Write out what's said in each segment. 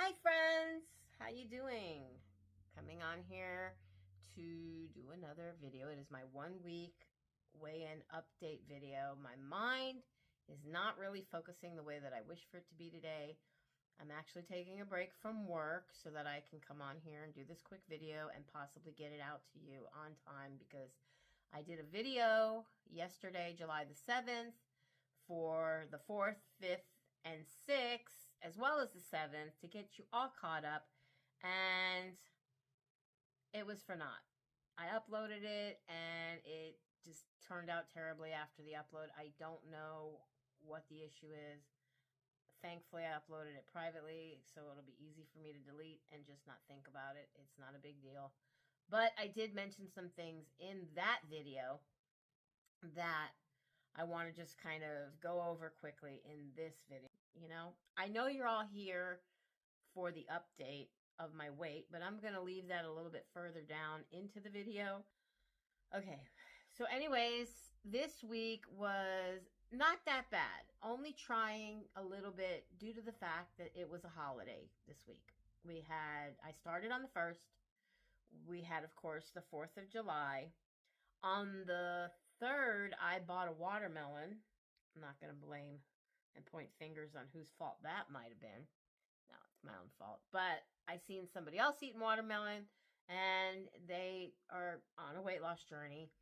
Hi friends, how you doing? Coming on here to do another video. It is my 1 week weigh-in update video. My mind is not really focusing the way that I wish for it to be today. I'm actually taking a break from work so that I can come on here and do this quick video and possibly get it out to you on time, because I did a video yesterday, July the 7th, for the 4th, 5th, and 6th, as well as the 7th, to get you all caught up, and it was for naught. I uploaded it, and it just turned out terribly after the upload. I don't know what the issue is. Thankfully, I uploaded it privately, so it'll be easy for me to delete and just not think about it. It's not a big deal. But I did mention some things in that video that I want to just kind of go over quickly in this video. I know you're all here for the update of my weight, but I'm going to leave that a little bit further down into the video. Okay, so anyways, this week was not that bad. Only trying a little bit due to the fact that it was a holiday this week. I started on the 1st. We had, of course, the 4th of July. On the 3rd, I bought a watermelon. I'm not going to blame and point fingers on whose fault that might have been. No, it's my own fault. But I seen somebody else eating watermelon, and they are on a weight loss journey,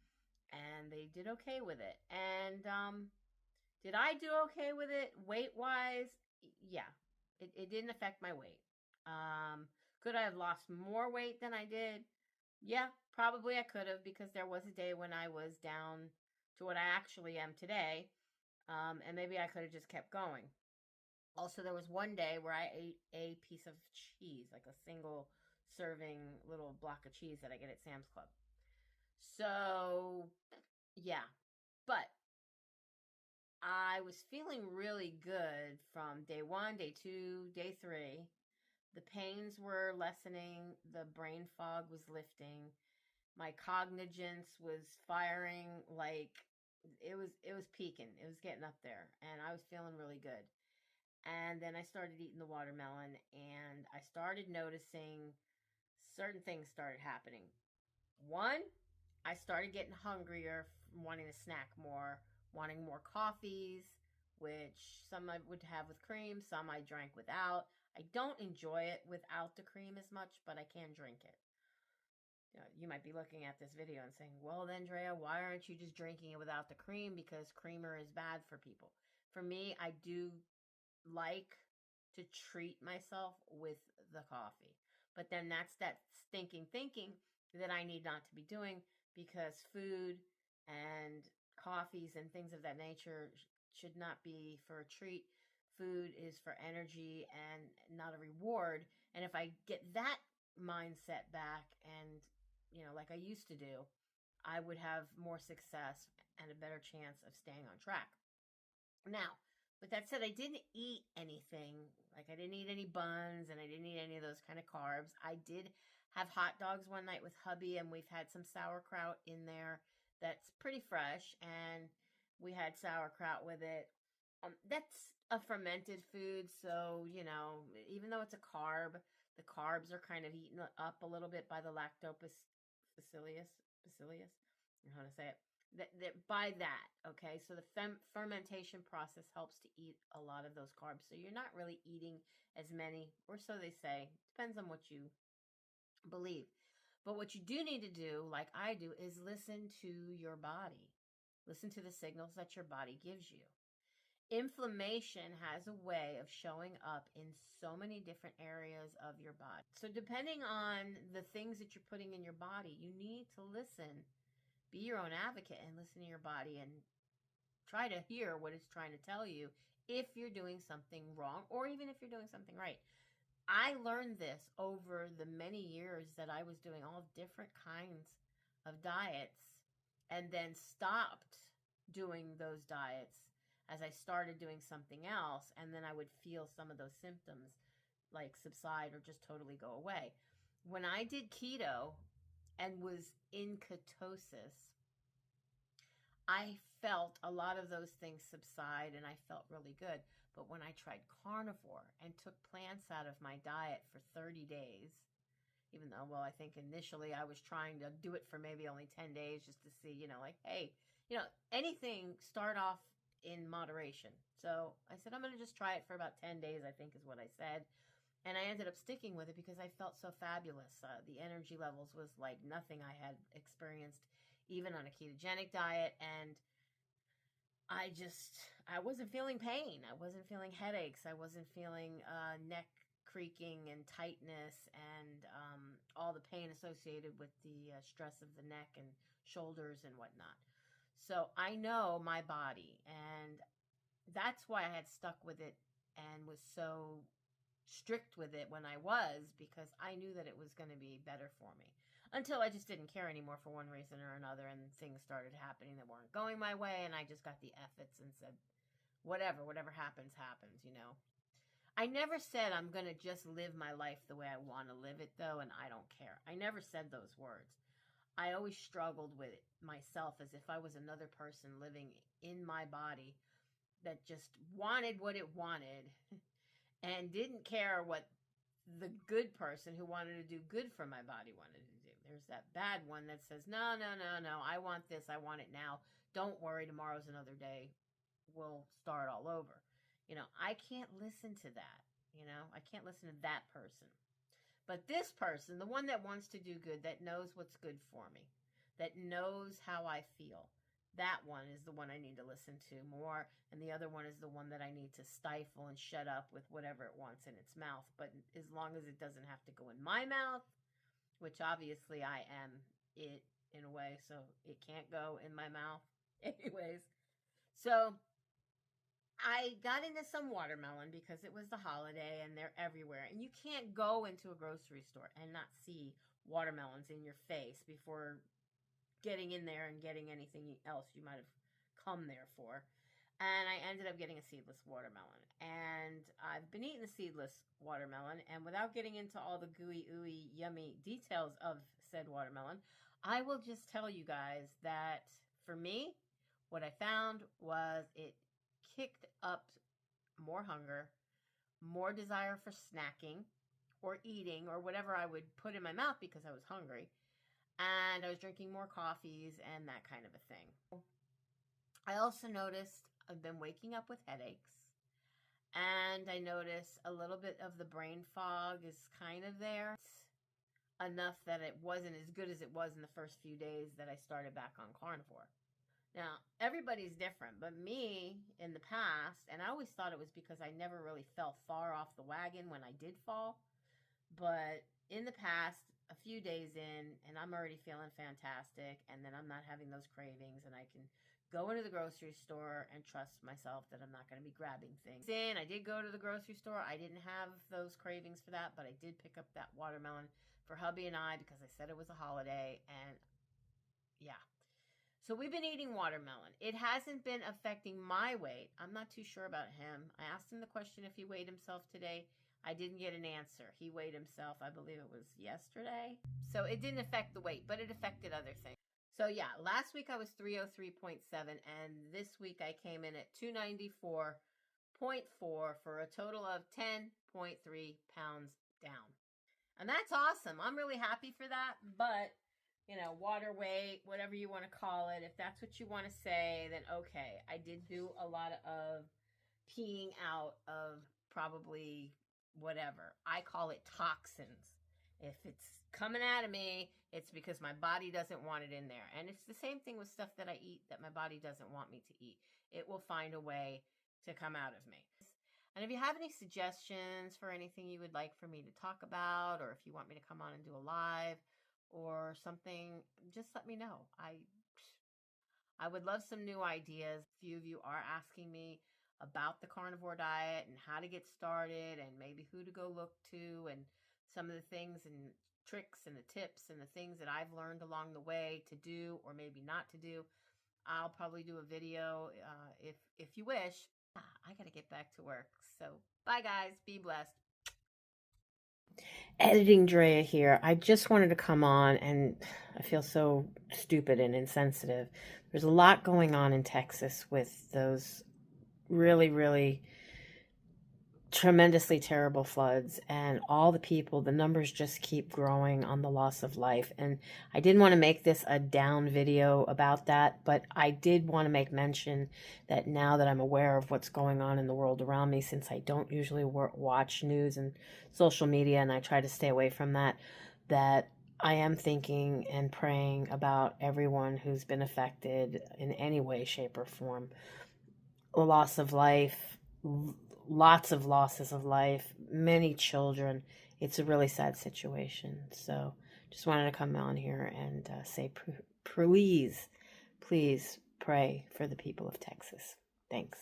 and they did okay with it. And did I do okay with it weight-wise? Yeah, it didn't affect my weight. Could I have lost more weight than I did? Yeah, probably I could have, because there was a day when I was down to what I actually am today, and maybe I could have just kept going. Also, there was one day where I ate a piece of cheese, like a single serving little block of cheese that I get at Sam's Club. So, yeah. But I was feeling really good from day 1, day 2, day 3. The pains were lessening. The brain fog was lifting. My cognizance was firing. Like, it was peaking. It was getting up there, and I was feeling really good. And then I started eating the watermelon, and I started noticing certain things started happening. One, I started getting hungrier, wanting to snack more, wanting more coffees, which some I would have with cream, some I drank without. I don't enjoy it without the cream as much, but I can drink it. You might be looking at this video and saying, well, then, Drea, why aren't you just drinking it without the cream? Because creamer is bad for people. For me, I do like to treat myself with the coffee. But then that's that stinking thinking that I need not to be doing, because food and coffees and things of that nature should not be for a treat. Food is for energy and not a reward. And if I get that mindset back and, like I used to do, I would have more success and a better chance of staying on track. Now, with that said, I didn't eat anything. Like, I didn't eat any buns, and I didn't eat any of those kind of carbs. I did have hot dogs one night with hubby, and we've had some sauerkraut in there that's pretty fresh, and we had sauerkraut with it. That's a fermented food, so, even though it's a carb, the carbs are kind of eaten up a little bit by the lactobacillus. Bacillus? I don't know how to say it. By that, okay? So the fermentation process helps to eat a lot of those carbs. So you're not really eating as many, or so they say. Depends on what you believe. But what you do need to do, like I do, is listen to your body. Listen to the signals that your body gives you. Inflammation has a way of showing up in so many different areas of your body. So depending on the things that you're putting in your body, you need to listen. Be your own advocate and listen to your body and try to hear what it's trying to tell you if you're doing something wrong, or even if you're doing something right. I learned this over the many years that I was doing all different kinds of diets, and then stopped doing those diets as I started doing something else, and then I would feel some of those symptoms like subside or just totally go away. When I did keto and was in ketosis, I felt a lot of those things subside, and I felt really good. But when I tried carnivore and took plants out of my diet for 30 days, even though, well, I think initially I was trying to do it for maybe only 10 days just to see, like, hey, anything start off in moderation. So I said, I'm going to just try it for about 10 days, I think is what I said. And I ended up sticking with it because I felt so fabulous. The energy levels was like nothing I had experienced even on a ketogenic diet. And I wasn't feeling pain. I wasn't feeling headaches. I wasn't feeling neck creaking and tightness and all the pain associated with the stress of the neck and shoulders and whatnot. So I know my body, and that's why I had stuck with it and was so strict with it when I was, because I knew that it was going to be better for me, until I just didn't care anymore for one reason or another, and things started happening that weren't going my way, and I just got the F-its and said, whatever happens, happens, I never said I'm going to just live my life the way I want to live it, though, and I don't care. I never said those words. I always struggled with it myself as if I was another person living in my body that just wanted what it wanted and didn't care what the good person who wanted to do good for my body wanted to do. There's that bad one that says, no, I want this, I want it now. Don't worry, tomorrow's another day. We'll start all over. I can't listen to that. I can't listen to that person. But this person, the one that wants to do good, that knows what's good for me, that knows how I feel, that one is the one I need to listen to more, and the other one is the one that I need to stifle and shut up with whatever it wants in its mouth. But as long as it doesn't have to go in my mouth, which obviously I am it in a way, so it can't go in my mouth anyways. So I got into some watermelon because it was the holiday and they're everywhere. And you can't go into a grocery store and not see watermelons in your face before getting in there and getting anything else you might have come there for. And I ended up getting a seedless watermelon. And I've been eating the seedless watermelon. And without getting into all the gooey, ooey, yummy details of said watermelon, I will just tell you guys that for me, what I found was it kicked up more hunger, more desire for snacking or eating or whatever I would put in my mouth because I was hungry. And I was drinking more coffees and that kind of a thing. I also noticed I've been waking up with headaches. And I noticed a little bit of the brain fog is kind of there. Enough that it wasn't as good as it was in the first few days that I started back on carnivore. Now, everybody's different, but me in the past, and I always thought it was because I never really fell far off the wagon when I did fall, but in the past, a few days in, and I'm already feeling fantastic, and then I'm not having those cravings, and I can go into the grocery store and trust myself that I'm not going to be grabbing things. I did go to the grocery store. I didn't have those cravings for that, but I did pick up that watermelon for hubby and I because I said it was a holiday, and yeah. So we've been eating watermelon. It hasn't been affecting my weight. I'm not too sure about him. I asked him the question if he weighed himself today. I didn't get an answer. He weighed himself, I believe it was yesterday. So it didn't affect the weight, but it affected other things. So yeah, last week I was 303.7, and this week I came in at 294.4 for a total of 10.3 pounds down. And that's awesome. I'm really happy for that, but water weight, whatever you want to call it, if that's what you want to say, then okay. I did do a lot of peeing out of probably whatever. I call it toxins. If it's coming out of me, it's because my body doesn't want it in there. And it's the same thing with stuff that I eat that my body doesn't want me to eat. It will find a way to come out of me. And if you have any suggestions for anything you would like for me to talk about, or if you want me to come on and do a live or something, just let me know. I would love some new ideas. A few of you are asking me about the carnivore diet and how to get started and maybe who to go look to and some of the things and tricks and the tips and the things that I've learned along the way to do or maybe not to do. I'll probably do a video if you wish. I got to get back to work. So bye guys. Be blessed. Editing Drea here. I just wanted to come on, and I feel so stupid and insensitive. There's a lot going on in Texas with those really, really tremendously terrible floods, and all the people, the numbers just keep growing on the loss of life. And I didn't want to make this a down video about that, but I did want to make mention that now that I'm aware of what's going on in the world around me, since I don't usually watch news and social media, and I try to stay away from that, that I am thinking and praying about everyone who's been affected in any way, shape, or form. The loss of life, lots of losses of life, many children. It's a really sad situation. So just wanted to come on here and say, please pray for the people of Texas. Thanks.